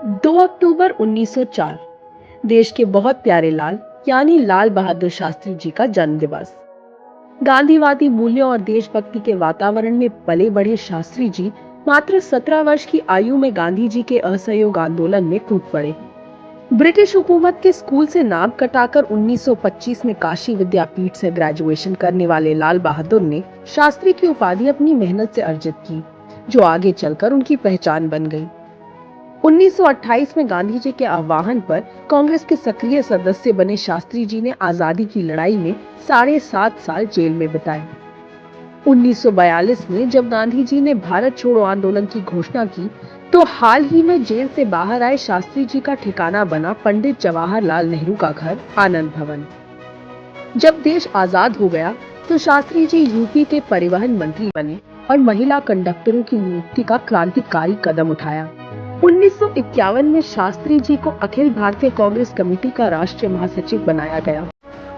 2 अक्टूबर 1904 देश के बहुत प्यारे लाल यानी लाल बहादुर शास्त्री जी का जन्म दिवस। गांधीवादी मूल्यों और देशभक्ति के वातावरण में पले बढ़े शास्त्री जी मात्र 17 वर्ष की आयु में गांधी जी के असहयोग आंदोलन में कूद पड़े। ब्रिटिश हुकूमत के स्कूल से नाम कटाकर 1925 में काशी विद्यापीठ से ग्रेजुएशन करने वाले लाल बहादुर ने शास्त्री की उपाधि अपनी मेहनत से अर्जित की, जो आगे चलकर उनकी पहचान बन गई। 1928 में गांधी जी के आह्वान पर कांग्रेस के सक्रिय सदस्य बने शास्त्री जी ने आजादी की लड़ाई में 7.5 साल जेल में बिताए। 1942 में जब गांधी जी ने भारत छोड़ो आंदोलन की घोषणा की, तो हाल ही में जेल से बाहर आए शास्त्री जी का ठिकाना बना पंडित जवाहरलाल नेहरू का घर आनंद भवन। जब देश आजाद हो गया, तो शास्त्री जी यूपी के परिवहन मंत्री बने और महिला कंडक्टरों की नियुक्ति का क्रांतिकारी कदम उठाया। 1951 में शास्त्री जी को अखिल भारतीय कांग्रेस कमेटी का राष्ट्रीय महासचिव बनाया गया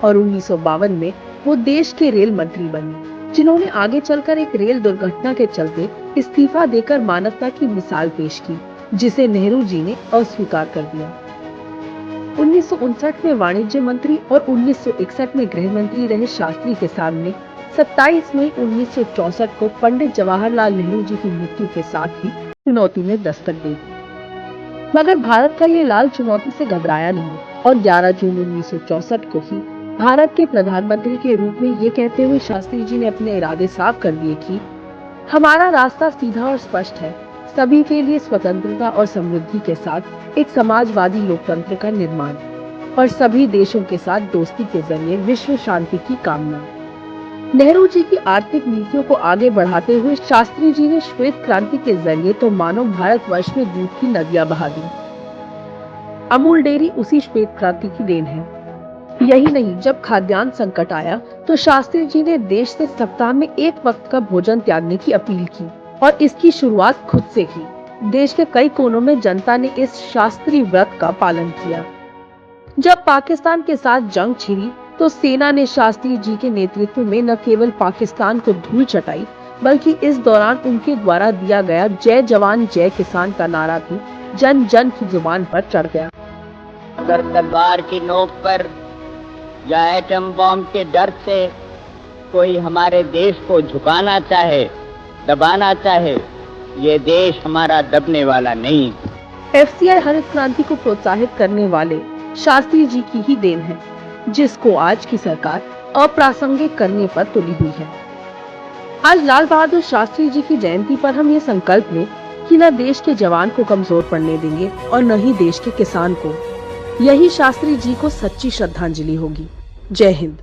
और 1952 में वो देश के रेल मंत्री बने, जिन्होंने आगे चलकर एक रेल दुर्घटना के चलते इस्तीफा देकर मानवता की मिसाल पेश की, जिसे नेहरू जी ने अस्वीकार कर दिया। 1959 में वाणिज्य मंत्री और 1961 में गृह मंत्री रहे शास्त्री के सामने 27 मई 1964 को पंडित जवाहरलाल नेहरू जी की मृत्यु के साथ ही चुनौती ने दस्तक दी। मगर भारत का ये लाल चुनौती से घबराया नहीं और 11 जून 1964 को ही भारत के प्रधानमंत्री के रूप में ये कहते हुए शास्त्री जी ने अपने इरादे साफ कर दिए कि हमारा रास्ता सीधा और स्पष्ट है, सभी के लिए स्वतंत्रता और समृद्धि के साथ एक समाजवादी लोकतंत्र का निर्माण और सभी देशों के साथ दोस्ती के जरिए विश्व शांति की कामना। नेहरू जी की आर्थिक नीतियों को आगे बढ़ाते हुए शास्त्री जी ने श्वेत क्रांति के जरिए तो मानो भारतवर्ष में दूध की नदियां बहा दी। अमूल डेयरी उसी श्वेत क्रांति की देन है। यही नहीं, जब खाद्यान्न संकट आया तो शास्त्री जी ने देश से सप्ताह में एक वक्त का भोजन त्यागने की अपील की और इसकी शुरुआत खुद से की। देश के कई कोनों में जनता ने इस शास्त्री व्रत का पालन किया। जब पाकिस्तान के साथ जंग छिड़ी, तो सेना ने शास्त्री जी के नेतृत्व में न केवल पाकिस्तान को धूल चटाई, बल्कि इस दौरान उनके द्वारा दिया गया जय जवान जय किसान का नारा भी जन जन की जुबान पर चढ़ गया। अगर तलवार की नोक पर या एटम बम के डर से कोई हमारे देश को झुकाना चाहे, दबाना चाहे, ये देश हमारा दबने वाला नहीं। एफसीआई हरित क्रांति को प्रोत्साहित करने वाले शास्त्री जी की ही देन है, जिसको आज की सरकार अप्रासंगिक करने पर तुली हुई है। आज लाल बहादुर शास्त्री जी की जयंती पर हम ये संकल्प लें कि न देश के जवान को कमजोर पड़ने देंगे और न ही देश के किसान को। यही शास्त्री जी को सच्ची श्रद्धांजलि होगी। जय हिंद।